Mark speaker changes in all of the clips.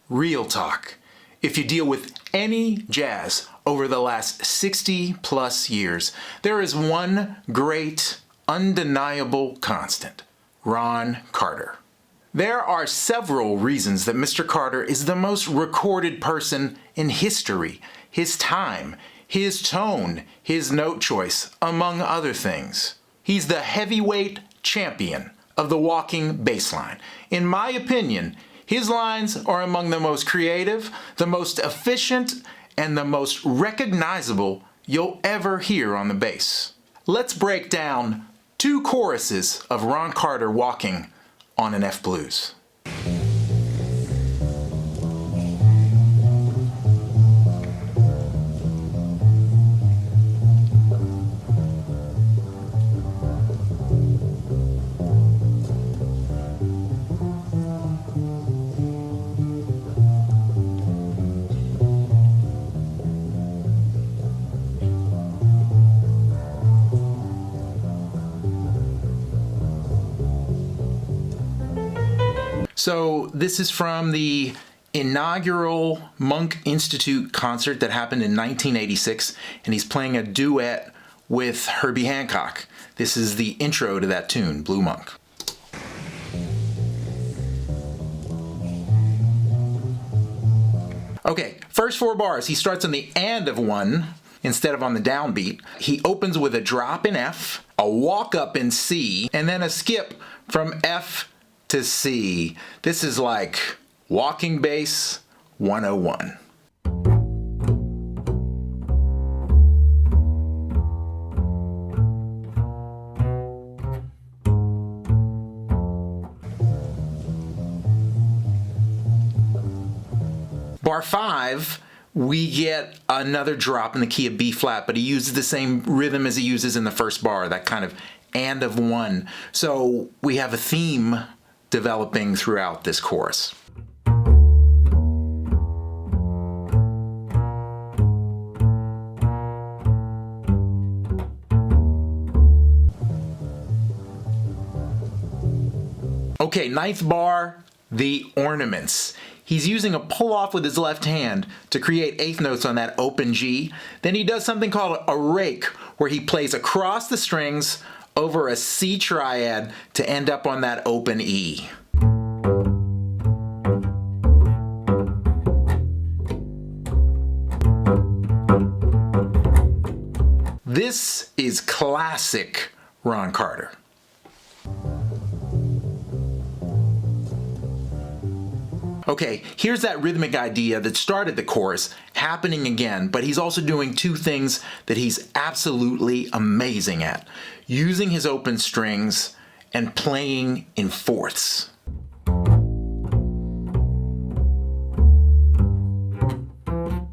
Speaker 1: Real talk. If you deal with any jazz over the last 60 plus years, there is one great, undeniable constant: Ron Carter. There are several reasons that Mr. Carter is the most recorded person in history. His time, his tone, his note choice, among other things. He's the heavyweight champion of the walking bass line. In my opinion, his lines are among the most creative, the most efficient, and the most recognizable you'll ever hear on the bass. Let's break down two choruses of Ron Carter walking on an F blues. So this is from the inaugural Monk Institute concert that happened in 1986, and he's playing a duet with Herbie Hancock. This is the intro to that tune, Blue Monk. Okay, first four bars, he starts on the and of one instead of on the downbeat. He opens with a drop in F, a walk up in C, and then a skip from F to C. This is like walking bass 101. Bar 5, we get another drop in the key of B flat, but he uses the same rhythm as he uses in the first bar, that kind of and of one. So we have a theme developing throughout this chorus. Okay, ninth bar, the ornaments. He's using a pull-off with his left hand to create eighth notes on that open G. Then he does something called a rake, where he plays across the strings over a C triad to end up on that open E. This is classic Ron Carter. Okay, here's that rhythmic idea that started the chorus happening again, but he's also doing two things that he's absolutely amazing at: using his open strings and playing in fourths.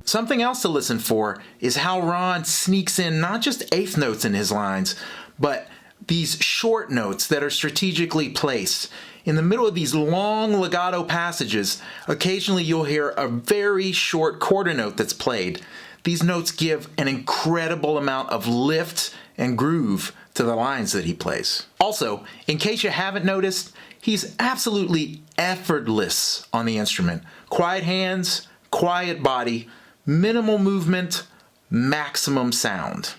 Speaker 1: Something else to listen for is how Ron sneaks in not just eighth notes in his lines, but these short notes that are strategically placed. In the middle of these long legato passages, occasionally you'll hear a very short quarter note that's played. These notes give an incredible amount of lift and groove to the lines that he plays. Also, in case you haven't noticed, he's absolutely effortless on the instrument. Quiet hands, quiet body, minimal movement, maximum sound.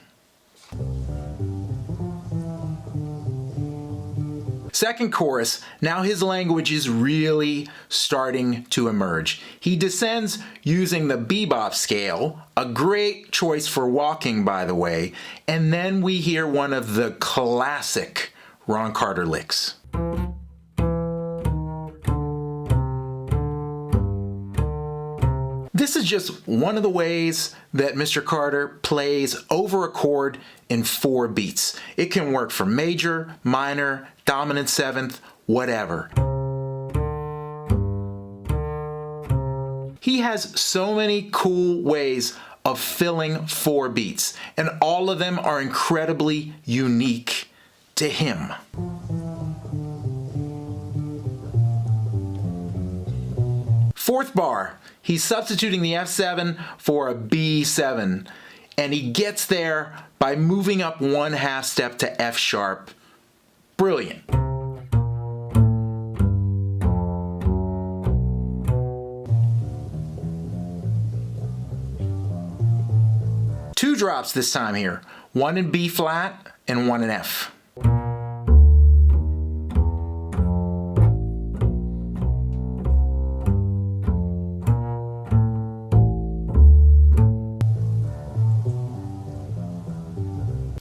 Speaker 1: Second chorus, now his language is really starting to emerge. He descends using the bebop scale, a great choice for walking, by the way, and then we hear one of the classic Ron Carter licks. This is just one of the ways that Mr. Carter plays over a chord in 4 beats. It can work for major, minor, dominant seventh, whatever. He has so many cool ways of filling 4 beats, and all of them are incredibly unique to him. Fourth bar, he's substituting the F7 for a B7, and he gets there by moving up 1/2 step to F sharp. Brilliant. drops this time here. One in B flat and one in F.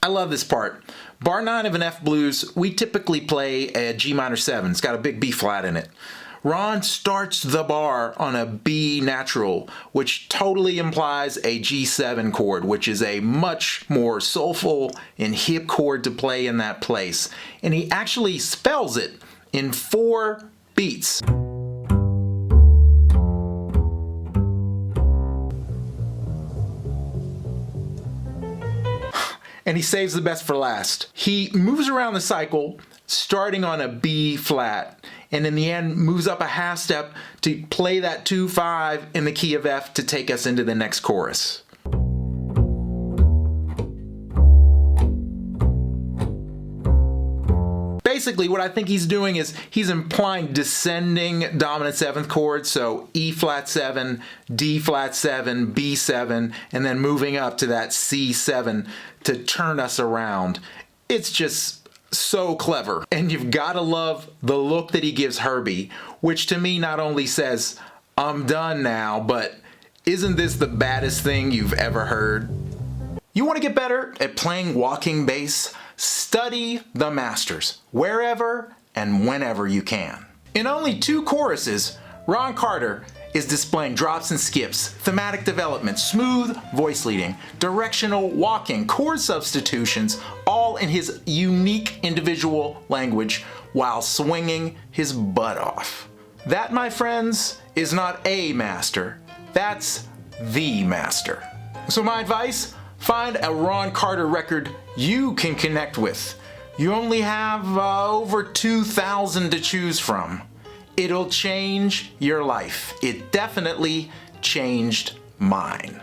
Speaker 1: I love this part. Bar 9 of an F blues, we typically play a G minor 7. It's got a big B flat in it. Ron starts the bar on a B natural, which totally implies a G7 chord, which is a much more soulful and hip chord to play in that place. And he actually spells it in 4 beats. And he saves the best for last. He moves around the cycle, starting on a B flat, and in the end moves up a half step to play that 2-5 in the key of F to take us into the next chorus. Basically, what I think he's doing is he's implying descending dominant 7th chord, so E flat 7, D flat 7, B7, and then moving up to that C7 to turn us around. It's just so clever. And you've got to love the look that he gives Herbie, which to me not only says, I'm done now, but isn't this the baddest thing you've ever heard? You want to get better at playing walking bass? Study the masters, wherever and whenever you can. In only 2 choruses, Ron Carter is displaying drops and skips, thematic development, smooth voice leading, directional walking, chord substitutions, all in his unique individual language while swinging his butt off. That, my friends, is not a master, that's the master. So my advice? Find a Ron Carter record you can connect with. You only have over 2,000 to choose from. It'll change your life. It definitely changed mine.